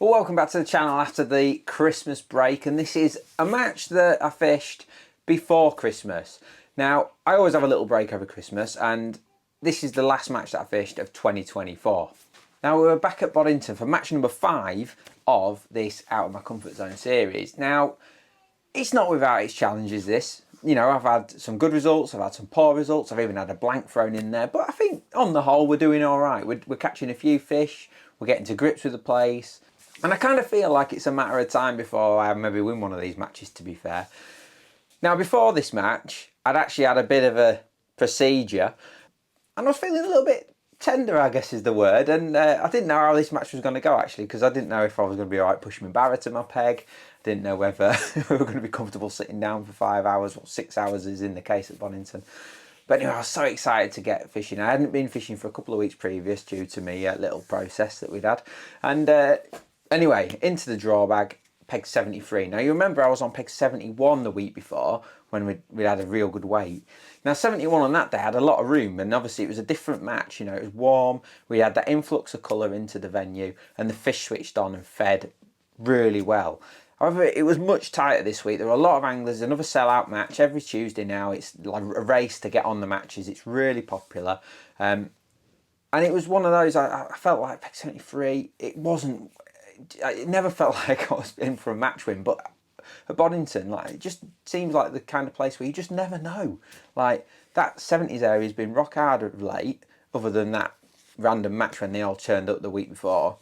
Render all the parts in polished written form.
Well, welcome back to the channel after the Christmas break, and this is a match that I fished before Christmas. Now, I always have a little break over Christmas, and this is the last match that I fished of 2024. Now, we're back at Boddington for match number 5 of this Out of My Comfort Zone series. Now, it's not without its challenges, this. You know, I've had some good results, I've had some poor results, I've even had a blank thrown in there, but I think on the whole we're doing all right. We're catching a few fish, we're getting to grips with the place, and I kind of feel like it's a matter of time before I maybe win one of these matches, to be fair. Now, before this match, I'd actually had a bit of a procedure, and I was feeling a little bit tender, I guess is the word, and I didn't know how this match was going to go, actually, because I didn't know if I was going to be all right pushing my barra to my peg. I didn't know whether we were going to be comfortable sitting down for 5 hours, or 6 hours is in the case at Boddington. But anyway, I was so excited to get fishing. I hadn't been fishing for a couple of weeks previous due to me little process that we'd had. And anyway, into the draw bag, peg 73. Now, you remember I was on peg 71 the week before when we had a real good weight. Now, 71 on that day had a lot of room, and obviously it was a different match. You know, it was warm, we had that influx of colour into the venue, and the fish switched on and fed really well. However, it was much tighter this week. There were a lot of anglers, another sell-out match. Every Tuesday now, it's like a race to get on the matches. It's really popular. And it was one of those, I felt like peg 73, it never felt like I was in for a match win, but at Boddington, like, it just seems like the kind of place where you just never know. Like, that 70s area has been rock hard of late, other than that random match when they all turned up the week before.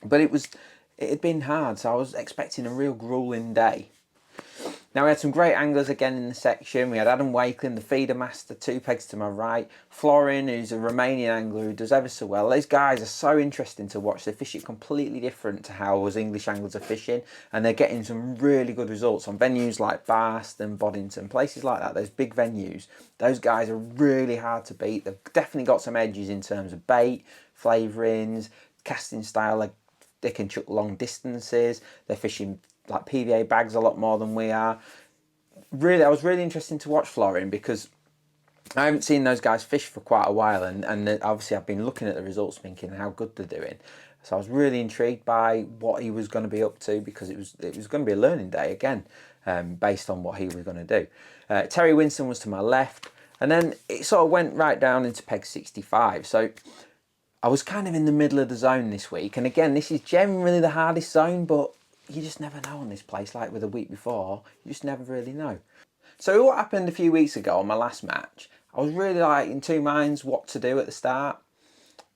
But it had been hard, so I was expecting a real grueling day. Now, we had some great anglers again in the section. We had Adam Wakeling, the feeder master, 2 pegs to my right. Florin, who's a Romanian angler who does ever so well. Those guys are so interesting to watch. They fish it completely different to how us English anglers are fishing, and they're getting some really good results on venues like Bath and Boddington, places like that, those big venues. Those guys are really hard to beat. They've definitely got some edges in terms of bait, flavourings, casting style. They can chuck long distances. They're fishing like PVA bags a lot more than we are. Really, I was really interested to watch Florin because I haven't seen those guys fish for quite a while, and obviously I've been looking at the results thinking how good they're doing. So I was really intrigued by what he was going to be up to, because it was going to be a learning day again, based on what he was going to do. Terry Winston was to my left, and then it sort of went right down into peg 65. So I was kind of in the middle of the zone this week, and again, this is generally the hardest zone, but you just never know on this place, like with a week before, you just never really know. So what happened a few weeks ago on my last match, I was really like in two minds what to do at the start.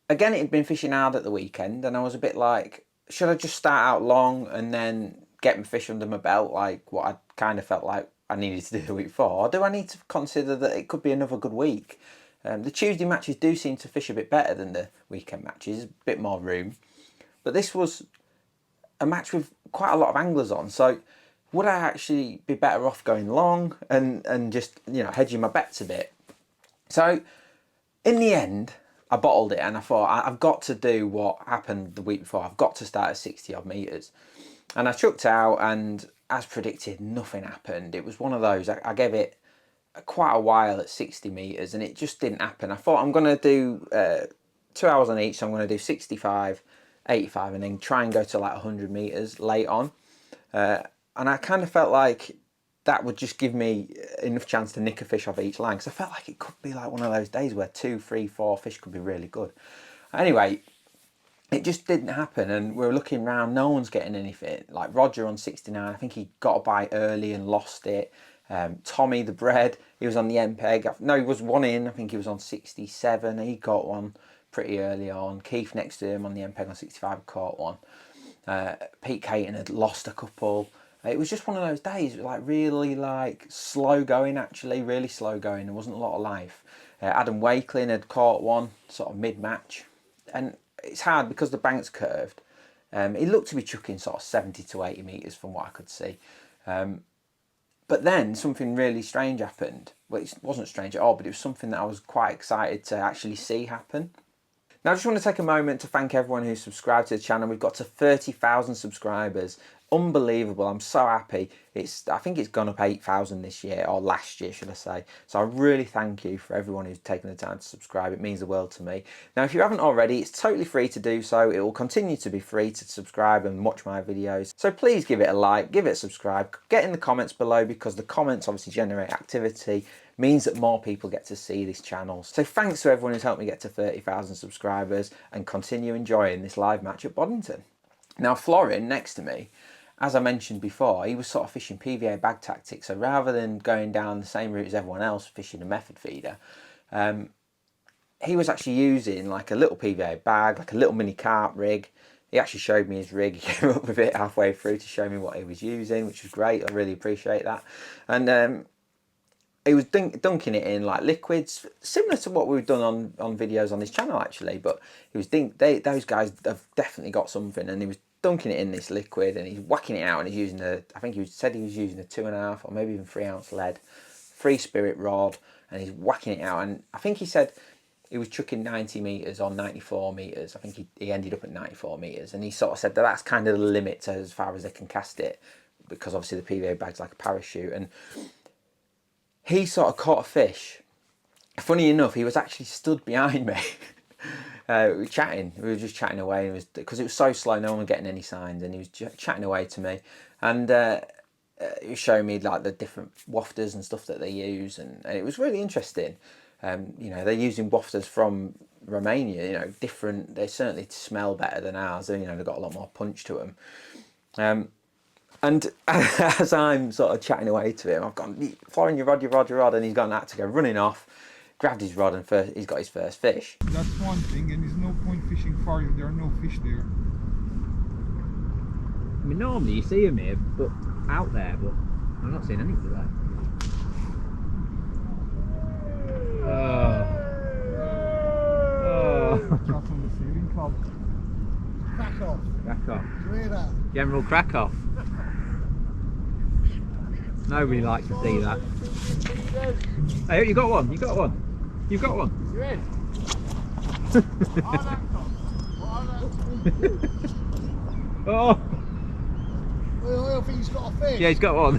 Again, it had been fishing hard at the weekend, and I was a bit like, should I just start out long and then get my fish under my belt, like what I kind of felt like I needed to do the week before, or do I need to consider that it could be another good week? The Tuesday matches do seem to fish a bit better than the weekend matches, a bit more room. But this was a match with quite a lot of anglers on, so would I actually be better off going long and just, you know, hedging my bets a bit? So in the end, I bottled it, and I thought I've got to do what happened the week before. I've got to start at 60 odd metres. And I chucked out, and as predicted, nothing happened. It was one of those, I gave it quite a while at 60 metres, and it just didn't happen. I thought I'm going to do 2 hours on each, so I'm going to do 65, 85, and then try and go to like 100 metres late on. And I kind of felt like that would just give me enough chance to nick a fish off each line, because I felt like it could be like one of those days where 2, 3, 4 fish could be really good. Anyway, it just didn't happen, and we were looking round, no one's getting anything. Like Roger on 69, I think he got a bite early and lost it. Tommy the bread, he was on the end peg. No, he was one in, I think he was on 67, he got one pretty early on. Keith next to him on the end peg on 65 caught one. Pete Caton had lost a couple. It was just one of those days, like really like slow going, actually, really slow going. There wasn't a lot of life. Adam Wakeling had caught one sort of mid-match, and it's hard because the bank's curved. He looked to be chucking sort of 70 to 80 metres from what I could see. But then something really strange happened. Well, it wasn't strange at all, but it was something that I was quite excited to actually see happen. Now, I just want to take a moment to thank everyone who's subscribed to the channel. We've got to 30,000 subscribers, unbelievable. I'm so happy. I think it's gone up 8,000 this year, or last year should I say. So I really thank you for everyone who's taken the time to subscribe. It means the world to me. Now if you haven't already, it's totally free to do so. It will continue to be free to subscribe and watch my videos. So please give it a like, give it a subscribe, get in the comments below, because the comments obviously generate activity, means that more people get to see this channel. So thanks to everyone who's helped me get to 30,000 subscribers, and continue enjoying this live match at Boddington. Now Florin next to me, as I mentioned before, he was sort of fishing PVA bag tactics. So rather than going down the same route as everyone else fishing a method feeder, he was actually using like a little PVA bag, like a little mini carp rig. He actually showed me his rig. He came up with it halfway through to show me what he was using, which was great. I really appreciate that. And he was dunking it in like liquids, similar to what we've done on videos on this channel actually. But he was those guys have definitely got something, and he was dunking it in this liquid, and he's whacking it out, and he's using I think he said he was using a 2.5 or maybe even 3 ounce lead, free spirit rod, and he's whacking it out. And I think he said he was chucking 90 meters on 94 meters. I think he ended up at 94 meters, and he sort of said that that's kind of the limit to as far as they can cast it, because obviously the PVA bag's like a parachute. And he sort of caught a fish. Funny enough, he was actually stood behind me. We were chatting. We were just chatting away, and because it was so slow, no one was getting any signs, and he was chatting away to me, and he was showing me like the different wafters and stuff that they use, and it was really interesting. You know, they're using wafters from Romania. You know, different. They certainly smell better than ours. You know, they've got a lot more punch to them. And as I'm sort of chatting away to him, I've gone, Florin, your rod, and he's gone out to go running off, grabbed his rod, and he's got his first fish. That's one thing, and there's no point fishing far if there are no fish there. I mean, normally you see them here, but out there, but I'm not seeing any today. Drop on the ceiling club. Crack off. Crack off. Do you hear that? General crack off. Nobody likes to see that. Hey, you got one, you got one. You've got one. You're in. Oh! Well, I think he's got a fish. Yeah, he's got one.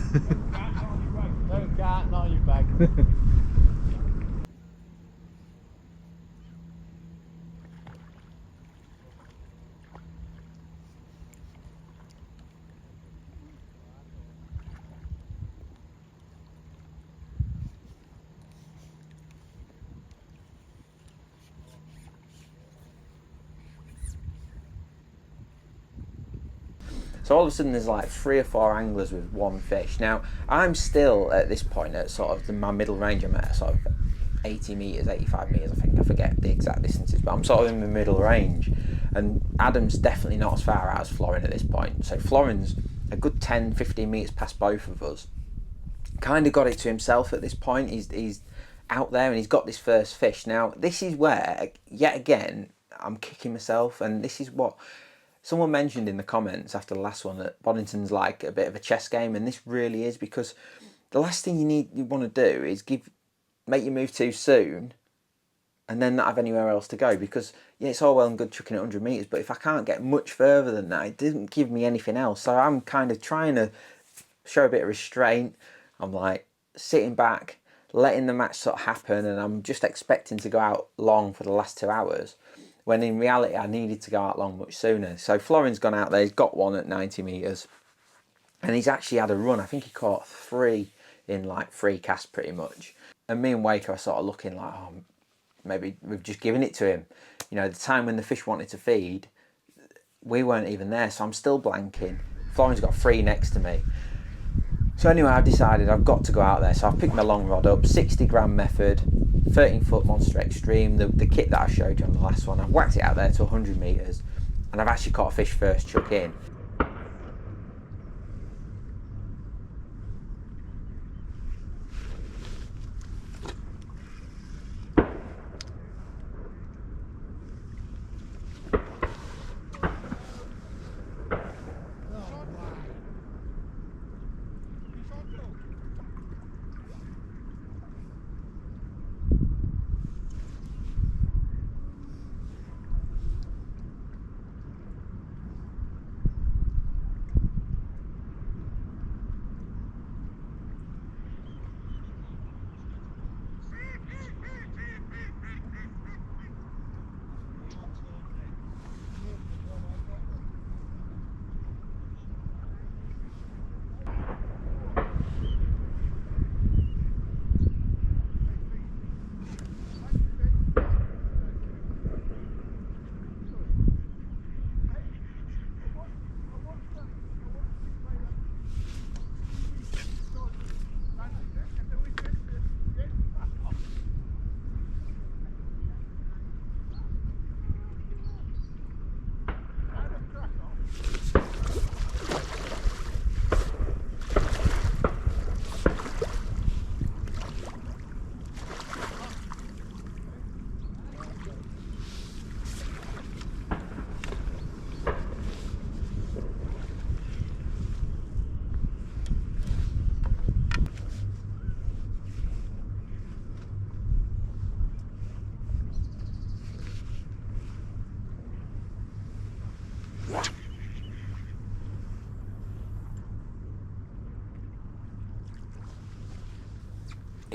Don't get not your bag. So all of a sudden there's like 3 or 4 anglers with one fish. Now I'm still at this point at sort of my middle range. I'm at sort of 80 meters, 85 meters, I think. I forget the exact distances, but I'm sort of in the middle range. And Adam's definitely not as far out as Florin at this point. So Florin's a good 10, 15 meters past both of us. Kind of got it to himself at this point. He's out there and he's got this first fish. Now this is where, yet again, I'm kicking myself, and this is what someone mentioned in the comments after the last one, that Boddington's like a bit of a chess game, and this really is, because the last thing you want to do is make you move too soon and then not have anywhere else to go. Because yeah, it's all well and good chucking at 100 meters, but if I can't get much further than that, it doesn't give me anything else. So I'm kind of trying to show a bit of restraint. I'm like sitting back, letting the match sort of happen, and I'm just expecting to go out long for the last 2 hours, when in reality I needed to go out long much sooner. So Florin's gone out there, he's got one at 90 meters, and he's actually had a run. I think he caught 3 in like 3 casts pretty much. And me and Waco are sort of looking like, oh, maybe we've just given it to him. You know, the time when the fish wanted to feed, we weren't even there, so I'm still blanking. Florin's got 3 next to me. So anyway, I've decided I've got to go out there. So I've picked my long rod up, 60 gram method, 13-foot Monster Extreme, the kit that I showed you on the last one. I've whacked it out there to 100 meters, and I've actually caught a fish first chuck in.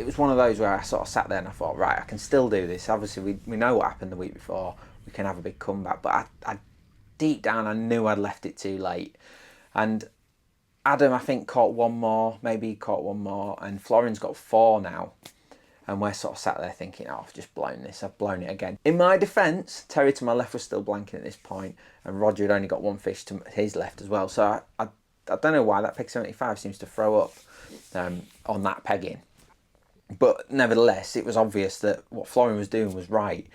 it was one of those where I sort of sat there and I thought, right, I can still do this. Obviously, we know what happened the week before. We can have a big comeback. But I deep down, I knew I'd left it too late. And Adam, I think, caught one more. Maybe he caught one more. And Florin's got 4 now. And we're sort of sat there thinking, oh, I've just blown this. I've blown it again. In my defence, Terry to my left was still blanking at this point, and Roger had only got 1 fish to his left as well. So I don't know why that peg 75 seems to throw up on that pegging. But nevertheless, it was obvious that what Florin was doing was right.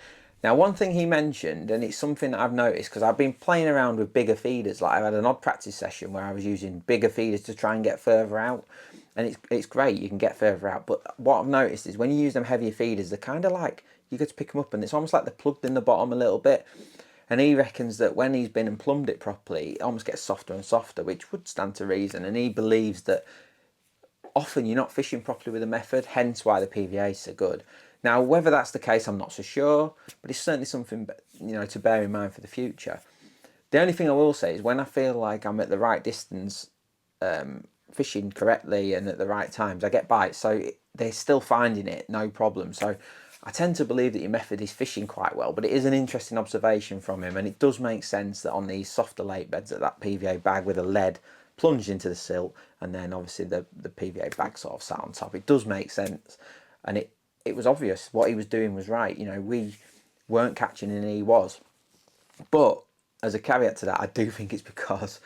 Now, one thing he mentioned, and it's something that I've noticed, because I've been playing around with bigger feeders. Like, I've had an odd practice session where I was using bigger feeders to try and get further out. And it's great, you can get further out. But what I've noticed is when you use them heavier feeders, they're kind of like, you go to pick them up and it's almost like they're plugged in the bottom a little bit. And he reckons that when he's been and plumbed it properly, it almost gets softer and softer, which would stand to reason. And he believes that often you're not fishing properly with a method, hence why the PVAs are good. Now, whether that's the case, I'm not so sure, but it's certainly something, you know, to bear in mind for the future. The only thing I will say is when I feel like I'm at the right distance, fishing correctly and at the right times, I get bites. So they're still finding it, no problem. So I tend to believe that your method is fishing quite well, but it is an interesting observation from him, and it does make sense that on these softer lake beds that PVA bag with a lead plunged into the silt, and then obviously the PVA bag sort of sat on top. It does make sense, and it was obvious what he was doing was right. You know, we weren't catching and he was. But as a caveat to that, I do think it's because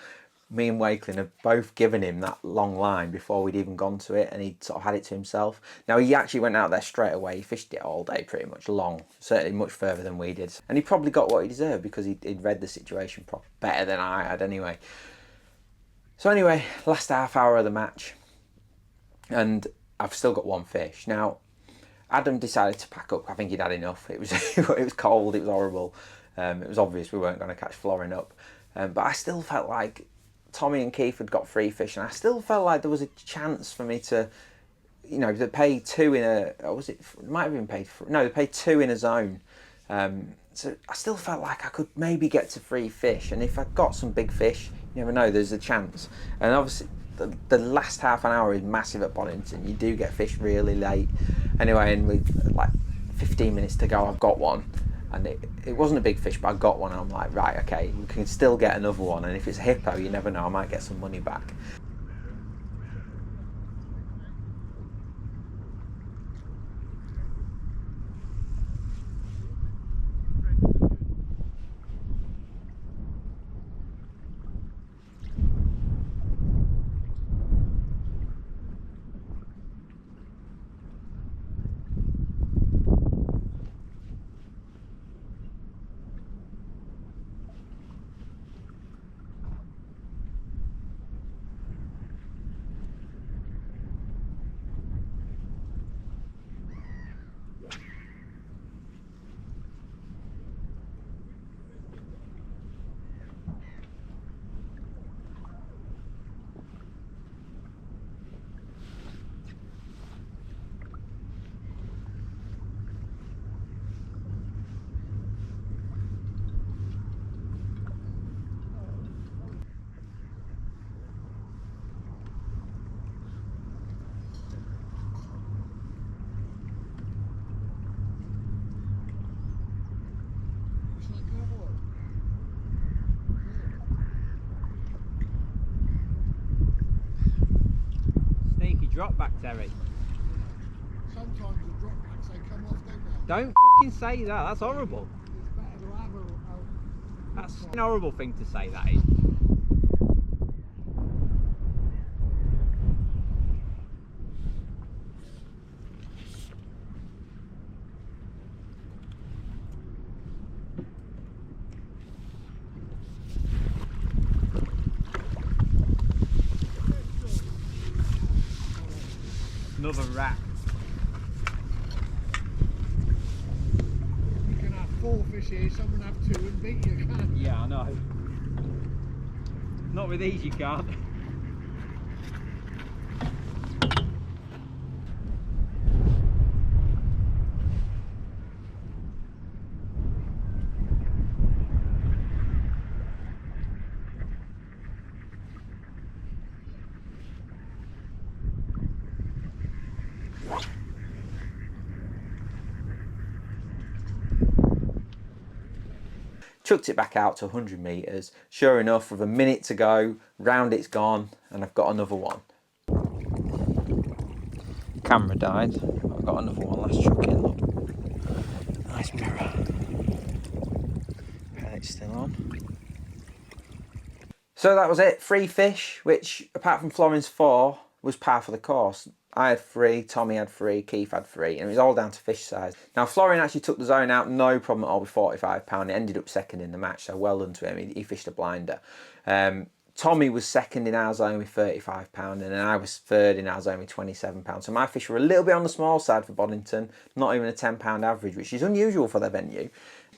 me and Wakelin have both given him that long line before we'd even gone to it, and he sort of had it to himself. Now, he actually went out there straight away. He fished it all day pretty much, long, certainly much further than we did. And he probably got what he deserved because he'd read the situation better than I had anyway. So anyway, last half hour of the match, and I've still got 1 fish. Now, Adam decided to pack up. I think he'd had enough. It was it was cold, it was horrible. It was obvious we weren't going to catch Florin up. But I still felt like Tommy and Keith had got 3 fish, and I still felt like there was a chance for me to, you know, to pay 2 in a, or was it might have been paid for, no, they paid 2 in a zone. So I still felt like I could maybe get to 3 fish, and if I got some big fish, you never know, there's a chance. And obviously the last half an hour is massive at Boddington. You do get fish really late. Anyway, and with like 15 minutes to go, I've got one. And it wasn't a big fish, but I got one. And I'm like, right, okay, we can still get another one. And if it's a hippo, you never know, I might get some money back. Sneaky drop back, Terry. Sometimes the drop backs, they come off, don't they? Don't fucking say that, that's horrible. It's better to have a That's an horrible thing to say, that is. Another rat. You can have 4 fish here, someone have 2 and beat you, can't you? Yeah, I know. Not with these, you can't. chucked it back out to 100 metres. Sure enough, with a minute to go, round it's gone, and I've got another one. Camera died. I've got another one. Let's chuck it. Look, nice mirror. And it's still on. So that was it. 3 fish, which apart from Florin's 4, was par for the course. I had 3, Tommy had 3, Keith had 3, and it was all down to fish size. Now Florin actually took the zone out, no problem at all, with £45. He ended up second in the match, so well done to him. He fished a blinder. Tommy was second in our zone with £35, and then I was third in our zone with £27. So my fish were a little bit on the small side for Boddington, not even a £10 average, which is unusual for their venue.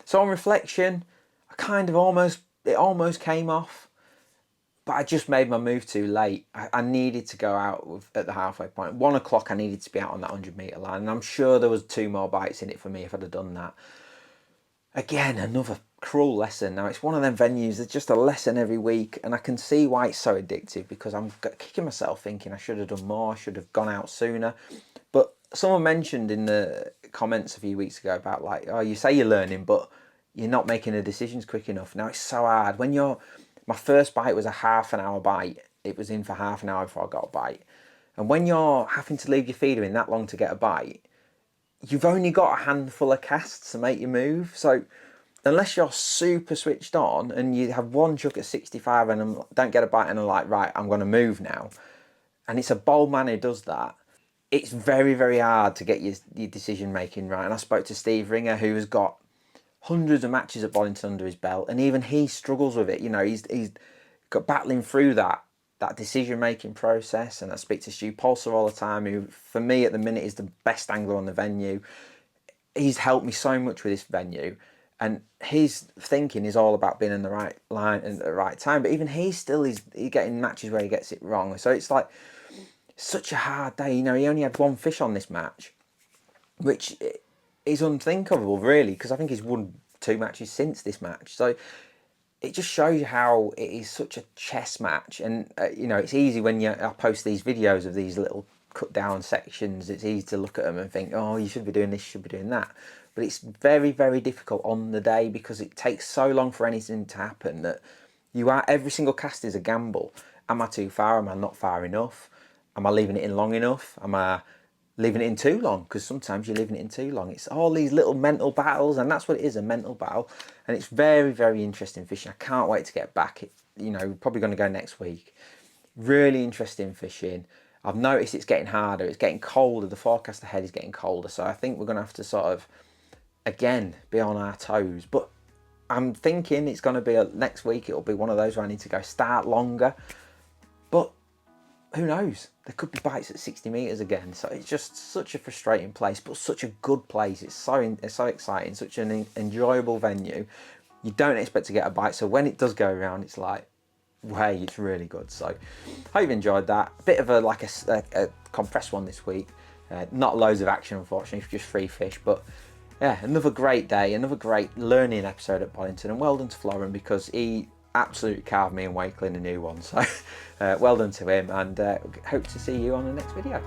So on reflection, it almost came off. But I just made my move too late. I needed to go out at the halfway point. 1 o'clock, I needed to be out on that 100-metre line. And I'm sure there was 2 more bites in it for me if I'd have done that. Again, another cruel lesson. Now, it's one of them venues, there's just a lesson every week. And I can see why it's so addictive, because I'm kicking myself thinking I should have done more. I should have gone out sooner. But someone mentioned in the comments a few weeks ago about, like, oh, you say you're learning, but you're not making the decisions quick enough. Now, it's so hard. My first bite was a half an hour bite. It was in for half an hour before I got a bite. And when you're having to leave your feeder in that long to get a bite, you've only got a handful of casts to make you move. So unless you're super switched on and you have one chuck at 65 and don't get a bite and are like, right, I'm going to move now. And it's a bold man who does that. It's very, very hard to get your decision making right. And I spoke to Steve Ringer, who has got hundreds of matches at Boddington under his belt, and even he struggles with it. You know, he's got battling through that decision-making process. And I speak to Stu Polser all the time, who for me at the minute is the best angler on the venue. He's helped me so much with this venue, and his thinking is all about being in the right line and at the right time. But even he's getting matches where he gets it wrong. So it's like such a hard day. You know, he only had 1 fish on this match, which is unthinkable, really, because I think he's won 2 matches since this match. So it just shows you how it is such a chess match. And you know, it's easy when I post these videos of these little cut down sections. It's easy to look at them and think, oh, you should be doing this, you should be doing that. But it's very, very difficult on the day, because it takes so long for anything to happen that every single cast is a gamble. Am I too far? Am I not far enough? Am I leaving it in long enough? Am I leaving it in too long? Because sometimes you're leaving it in too long. It's all these little mental battles, and that's what it is, a mental battle. And it's very, very interesting fishing. I can't wait to get back. We're probably going to go next week. Really interesting fishing. I've noticed it's getting harder. It's getting colder. The forecast ahead is getting colder. So I think we're going to have to sort of, again, be on our toes. But I'm thinking it's going to be next week. It'll be one of those where I need to go start longer. But who knows? There could be bites at 60 metres again. So it's just such a frustrating place, but such a good place. It's so exciting, such an enjoyable venue. You don't expect to get a bite. So when it does go around, it's like, hey, it's really good. So hope you enjoyed that. A bit of a compressed one this week. Not loads of action, unfortunately, just 3 fish. But yeah, another great day, another great learning episode at Boddington. And well done to Florin, because he absolutely carved me and Wakelin a new one. So well done to him, and hope to see you on the next video.